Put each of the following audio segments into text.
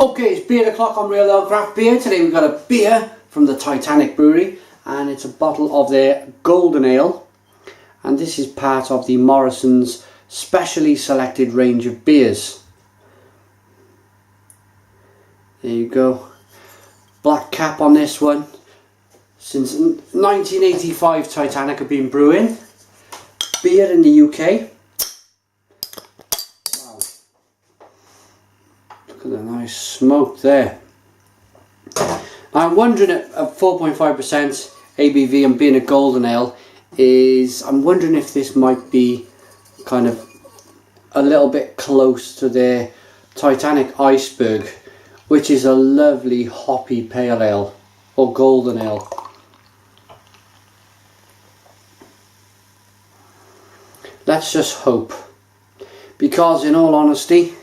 Okay, it's beer o'clock on Real Ale Craft Beer. Today we've got a beer from the Titanic Brewery, and it's a bottle of their Golden Ale, and this is part of the Morrison's specially selected range of beers. There you go. Black cap on this one. Since 1985 Titanic have been brewing beer in the UK. Wow. Look at the nice smoke there. I'm wondering at 4.5% ABV and being a golden ale I'm wondering if this might be kind of a little bit close to their Titanic Iceberg, which is a lovely hoppy pale ale or golden ale. Let's just hope, because in all honesty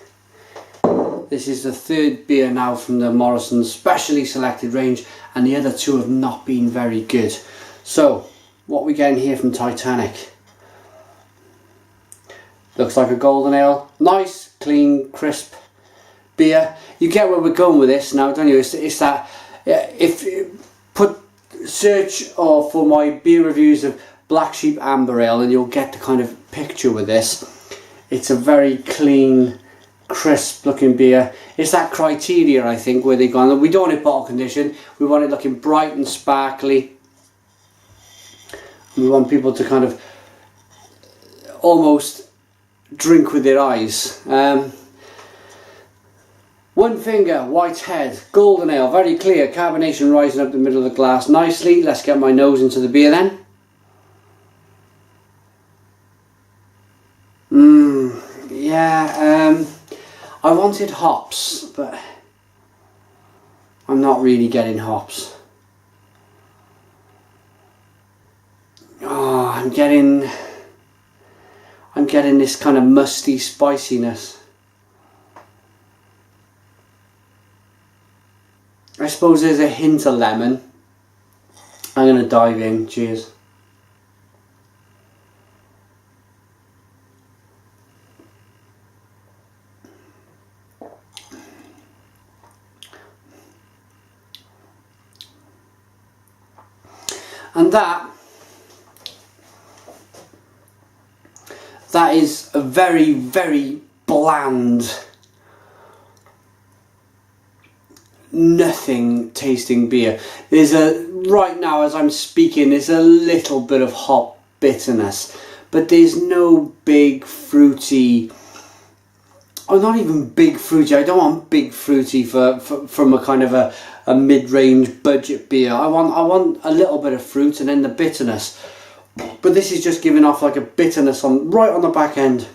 this is the third beer now from the Morrison's specially selected range, and the other two have not been very good. So what we getting here from Titanic? Looks like a golden ale. Nice, clean, crisp beer. You get where we're going with this now, don't you? It's that, if you search for my beer reviews of Black Sheep Amber Ale, and you'll get the kind of picture with this. It's a very clean, crisp looking beer. It's that criteria, I think, where they've gone, we don't want it bottle condition, we want it looking bright and sparkly. We want people to kind of almost drink with their eyes. One finger, white head, golden ale, very clear, carbonation rising up the middle of the glass nicely. Let's get my nose into the beer then. Yeah, I wanted hops, but I'm not really getting hops. Oh, I'm getting this kind of musty spiciness. I suppose there's a hint of lemon. I'm going to dive in. Cheers. And that is a very, very bland, nothing tasting beer. Right now as I'm speaking, there's a little bit of hop bitterness, but there's no big fruity, or not even big fruity. I don't want big fruity from a kind of a mid-range budget beer. I want a little bit of fruit and then the bitterness. But this is just giving off like a bitterness right on the back end.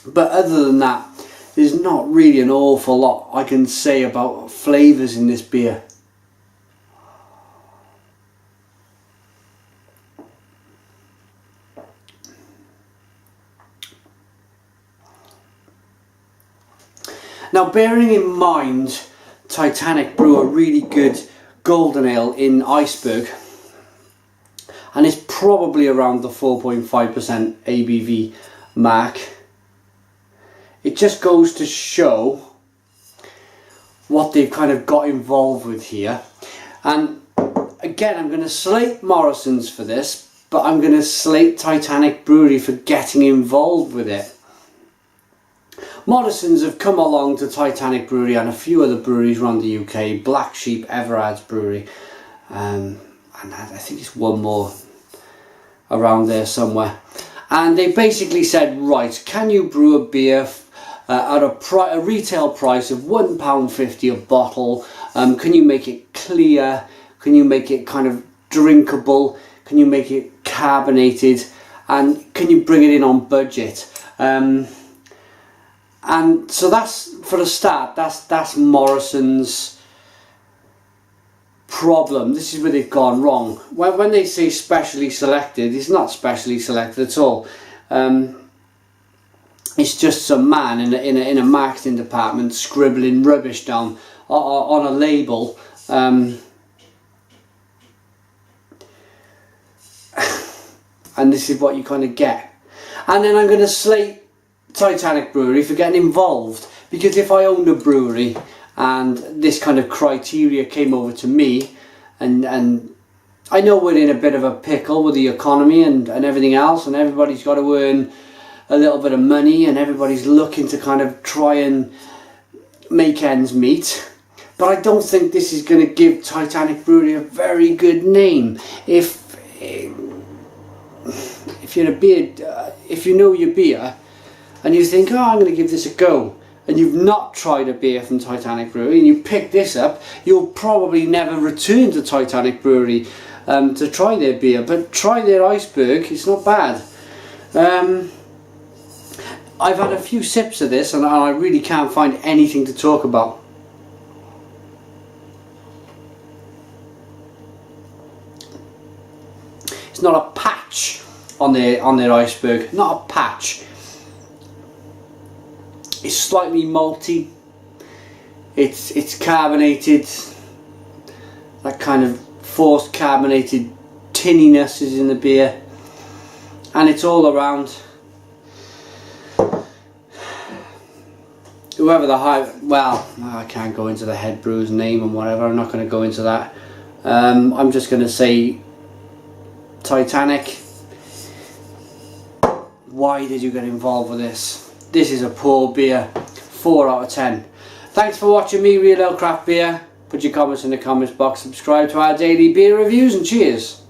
But other than that, there's not really an awful lot I can say about flavours in this beer. Now, bearing in mind Titanic brew a really good golden ale in Iceberg, and it's probably around the 4.5% ABV mark. It just goes to show what they've kind of got involved with here. And again, I'm going to slate Morrison's for this, but I'm going to slate Titanic Brewery for getting involved with it. Morrison's have come along to Titanic Brewery and a few other breweries around the UK, Black Sheep, Everard's Brewery, and I think it's one more around there somewhere. And they basically said, right, can you brew a beer at a retail price of £1.50 a bottle? Can you make it clear? Can you make it kind of drinkable? Can you make it carbonated? And can you bring it in on budget? And so that's, for a start, that's Morrison's problem. This is where they've gone wrong. When they say specially selected, it's not specially selected at all. It's just some man in a marketing department scribbling rubbish down on a label. And this is what you kind of get. And then I'm going to slate Titanic Brewery for getting involved, because if I owned a brewery and this kind of criteria came over to me, and I know we're in a bit of a pickle with the economy and everything else, and everybody's got to earn a little bit of money, and everybody's looking to kind of try and make ends meet. But I don't think this is going to give Titanic Brewery a very good name. If you're a beer, if you know your beer and you think, oh, I'm going to give this a go, and you've not tried a beer from Titanic Brewery and you pick this up, you'll probably never return to Titanic Brewery to try their beer. But try their iceberg, it's not bad. I've had a few sips of this and I really can't find anything to talk about. It's not a patch on their iceberg, not a patch. It's slightly malty. It's carbonated. That kind of forced carbonated tinniness is in the beer, and it's all around. Whoever the I can't go into the head brewer's name and whatever. I'm not going to go into that. I'm just going to say, Titanic, why did you get involved with this? This is a poor beer. 4 out of 10. Thanks for watching me, Real Ale Craft Beer. Put your comments in the comments box. Subscribe to our daily beer reviews, and cheers.